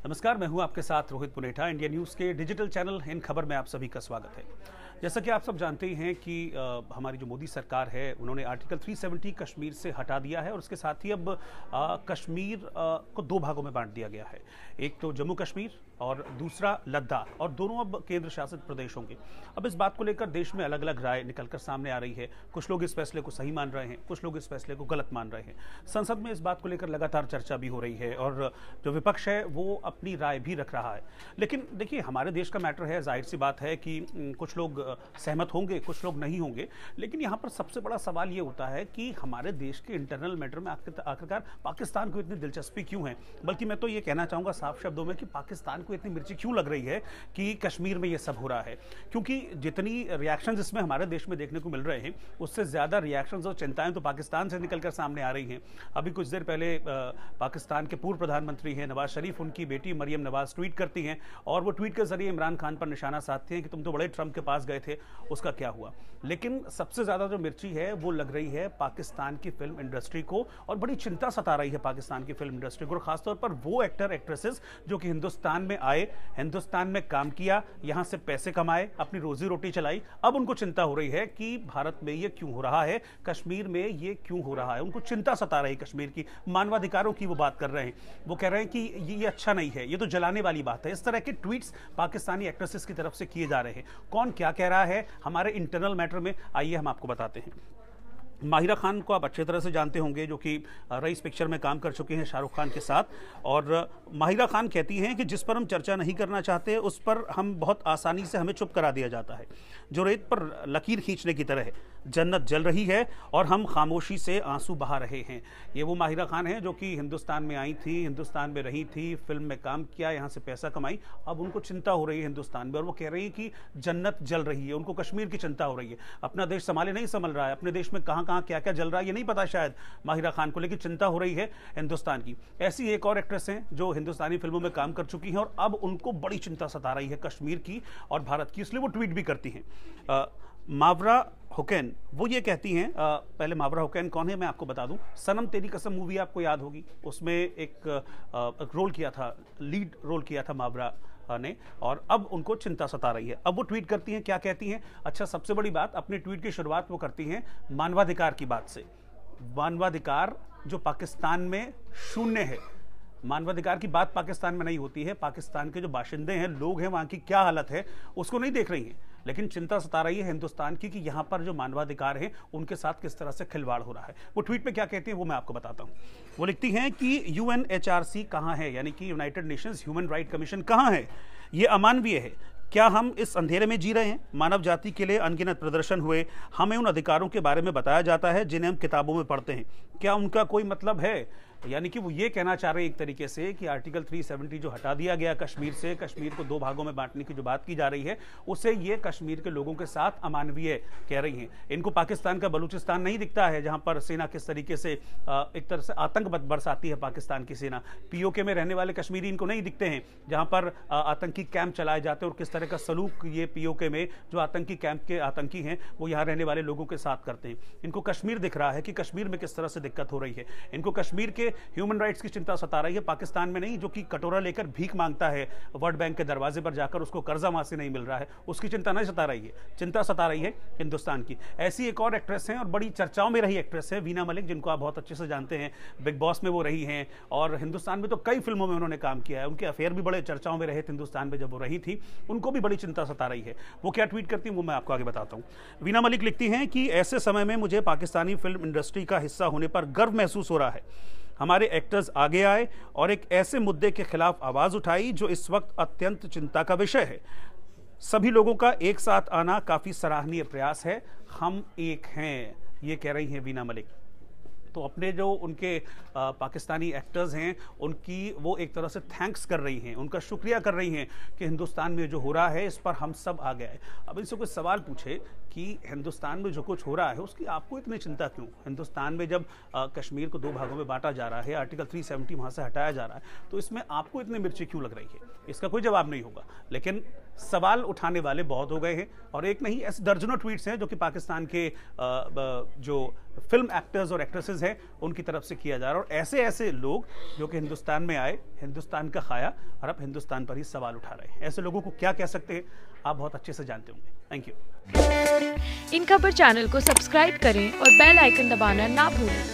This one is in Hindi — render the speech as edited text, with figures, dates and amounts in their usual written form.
नमस्कार, मैं हूं आपके साथ रोहित पुनेठा। इंडिया न्यूज़ के डिजिटल चैनल इन खबर में आप सभी का स्वागत है। जैसा कि आप सब जानते ही हैं कि हमारी जो मोदी सरकार है उन्होंने आर्टिकल 370 कश्मीर से हटा दिया है और उसके साथ ही अब कश्मीर को दो भागों में बांट दिया गया है। एक तो जम्मू कश्मीर और दूसरा लद्दाख, और दोनों अब केंद्र शासित प्रदेश होंगे। अब इस बात को लेकर देश में अलग अलग राय निकलकर सामने आ रही है। कुछ लोग इस फैसले को सही मान रहे हैं, कुछ लोग इस फैसले को गलत मान रहे हैं। संसद में इस बात को लेकर लगातार चर्चा भी हो रही है और जो विपक्ष है वो अपनी राय भी रख रहा है। लेकिन देखिए, हमारे देश का मैटर है, जाहिर सी बात है कि कुछ लोग सहमत होंगे, कुछ लोग नहीं होंगे। लेकिन यहाँ पर सबसे बड़ा सवाल ये होता है कि हमारे देश के इंटरनल मैटर में आखिरकार पाकिस्तान को इतनी दिलचस्पी क्यों है। बल्कि मैं तो ये कहना चाहूँगा साफ शब्दों में कि पाकिस्तान को इतनी मिर्ची क्यों लग रही है कि कश्मीर में ये सब हो रहा है। क्योंकि जितनी रिएक्शंस इसमें हमारे देश में देखने को मिल रहे हैं, उससे ज़्यादा रिएक्शंस और चिंताएं तो पाकिस्तान से निकलकर सामने आ रही हैं। अभी कुछ देर पहले पाकिस्तान के पूर्व प्रधानमंत्री हैं नवाज शरीफ, उनकी बेटी मरियम नवाज ट्वीट करती हैं और वो ट्वीट के जरिए इमरान खान पर निशाना साधते हैं कि तुम तो बड़े ट्रंप के पास गए थे, उसका क्या हुआ। लेकिन सबसे ज़्यादा जो मिर्ची है वो लग रही है पाकिस्तान की फिल्म इंडस्ट्री को, और बड़ी चिंता सता रही है पाकिस्तान की फिल्म इंडस्ट्री को। और खासतौर पर वो एक्टर एक्ट्रेसेस जो कि हिंदुस्तान में आए, हिंदुस्तान में काम किया, यहां से पैसे कमाए, अपनी रोजी रोटी चलाई। अब उनको चिंता हो रही है कि भारत में ये क्यों हो रहा है, कश्मीर में ये क्यों हो रहा है। उनको चिंता सता रही कश्मीर की, मानवाधिकारों की वो बात कर रहे हैं। वो कह रहे हैं कि ये अच्छा नहीं है, ये तो जलाने वाली बात है। इस तरह के ट्वीट्स पाकिस्तानी एक्ट्रेसेस की तरफ से किए जा रहे हैं। कौन क्या कह रहा है हमारे इंटरनल मैटर में, आइए हम आपको बताते हैं। माहिरा खान को आप अच्छी तरह से जानते होंगे, जो कि रईस पिक्चर में काम कर चुके हैं शाहरुख खान के साथ। और माहिरा खान कहती हैं कि जिस पर हम चर्चा नहीं करना चाहते उस पर हम बहुत आसानी से हमें चुप करा दिया जाता है, जो रेत पर लकीर खींचने की तरह है। जन्नत जल रही है और हम खामोशी से आंसू बहा रहे हैं। ये वो माहिरा खान है जो कि हिंदुस्तान में आई थी, हिंदुस्तान में रही थी, फिल्म में काम किया, यहाँ से पैसा कमाई। अब उनको चिंता हो रही है हिंदुस्तान में, और वो कह रही है कि जन्नत जल रही है। उनको कश्मीर की चिंता हो रही है। अपना देश संभाले नहीं संभल रहा है, अपने देश में कहाँ कहाँ क्या क्या जल रहा है ये नहीं पता शायद माहिरा खान को, लेकिन चिंता हो रही है हिंदुस्तान की। ऐसी एक और एक्ट्रेस हैं जो हिंदुस्तानी फिल्मों में काम कर चुकी हैं और अब उनको बड़ी चिंता सता रही है कश्मीर की और भारत की, इसलिए वो ट्वीट भी करती हैं। मावरा हुसैन वो ये कहती हैं, पहले मावरा हुसैन कौन है मैं आपको बता दूं। सनम तेरी कसम मूवी आपको याद होगी, उसमें एक रोल किया था, लीड रोल किया था मावरा ने, और अब उनको चिंता सता रही है। अब वो ट्वीट करती हैं, क्या कहती हैं। अच्छा, सबसे बड़ी बात, अपने ट्वीट की शुरुआत वो करती हैं मानवाधिकार की बात से। मानवाधिकार जो पाकिस्तान में शून्य है, मानवाधिकार की बात पाकिस्तान में नहीं होती है। पाकिस्तान के जो बाशिंदे हैं, लोग हैं, वहाँ की क्या हालत है उसको नहीं देख रही हैं, लेकिन चिंता सता रही है हिंदुस्तान की कि यहाँ पर जो मानवाधिकार हैं उनके साथ किस तरह से खिलवाड़ हो रहा है। वो ट्वीट में क्या कहती हैं वो मैं आपको बताता हूँ। वो लिखती हैं कि UNHRC कहाँ है, यानी कि United Nations human right commission कहाँ है। ये अमानवीय है। क्या हम इस अंधेरे में जी रहे हैं? मानव जाति के लिए अनगिनत प्रदर्शन हुए, हमें उन अधिकारों के बारे में बताया जाता है जिन्हें हम किताबों में पढ़ते हैं। क्या उनका कोई मतलब है? यानी कि वो ये कहना चाह रहे हैं एक तरीके से कि आर्टिकल 370 जो हटा दिया गया कश्मीर से, कश्मीर को दो भागों में बांटने की जो बात की जा रही है, उससे ये कश्मीर के लोगों के साथ अमानवीय कह रही हैं। इनको पाकिस्तान का बलूचिस्तान नहीं दिखता है, जहां पर सेना किस तरीके से एक तरह से आतंक बरसाती है पाकिस्तान की सेना। POK में रहने वाले कश्मीरी इनको नहीं दिखते हैं, जहां पर आतंकी कैंप चलाए जाते हैं, और किस तरह का सलूक ये POK में जो आतंकी कैंप के आतंकी हैं वो यहाँ रहने वाले लोगों के साथ करते हैं। इनको कश्मीर दिख रहा है कि कश्मीर में किस तरह से दिक्कत हो रही है। इनको कश्मीर के ह्यूमन राइट्स की चिंता सता रही है, पाकिस्तान में नहीं, जो कि कटोरा लेकर भीख मांगता है वर्ल्ड बैंक के दरवाजे पर जाकर, उसको कर्जा वहां से नहीं मिल रहा है, उसकी चिंता नहीं सता रही है। चिंता सता रही है हिंदुस्तान की। ऐसी एक और एक्ट्रेस है और बड़ी चर्चाओं में रही एक्ट्रेस है वीना मलिक, जिनको आप बहुत अच्छे से जानते हैं। बिग बॉस में वो रही हैं और हिंदुस्तान में तो कई फिल्मों में उन्होंने काम किया है। उनके अफेयर भी बड़े चर्चाओं में रहे थे हिंदुस्तान में जब वो रही थी। उनको भी बड़ी चिंता सता रही है। वो क्या ट्वीट करती हैं वो मैं आपको आगे बताता हूँ। वीना मलिक लिखती हैं कि ऐसे समय में मुझे पाकिस्तानी फिल्म इंडस्ट्री का हिस्सा होने पर गर्व महसूस हो रहा है। हमारे एक्टर्स आगे आए और एक ऐसे मुद्दे के खिलाफ आवाज उठाई जो इस वक्त अत्यंत चिंता का विषय है। सभी लोगों का एक साथ आना काफी सराहनीय प्रयास है। हम एक हैं, ये कह रही हैं वीना मलिक। तो अपने जो उनके पाकिस्तानी एक्टर्स हैं उनकी वो एक तरह से थैंक्स कर रही हैं, उनका शुक्रिया कर रही हैं कि हिंदुस्तान में जो हो रहा है इस पर हम सब आ गए। अब इनसे कोई सवाल पूछे कि हिंदुस्तान में जो कुछ हो रहा है उसकी आपको इतनी चिंता क्यों? हिंदुस्तान में जब कश्मीर को दो भागों में बांटा जा रहा है, आर्टिकल 370 वहाँ से हटाया जा रहा है, तो इसमें आपको इतनी मिर्ची क्यों लग रही है? इसका कोई जवाब नहीं होगा। लेकिन सवाल उठाने वाले बहुत हो गए हैं, और एक नहीं ऐसे दर्जनों ट्वीट्स हैं जो कि पाकिस्तान के जो फिल्म एक्टर्स और एक्ट्रेसेस हैं उनकी तरफ से किया जा रहा है। और ऐसे ऐसे लोग जो कि हिंदुस्तान में आए, हिंदुस्तान का खाया और अब हिंदुस्तान पर ही सवाल उठा रहे हैं, ऐसे लोगों को क्या कह सकते हैं आप बहुत अच्छे से जानते होंगे। Thank you. इन खबर चैनल को सब्सक्राइब करें और बेल आइकन दबाना ना भूलें।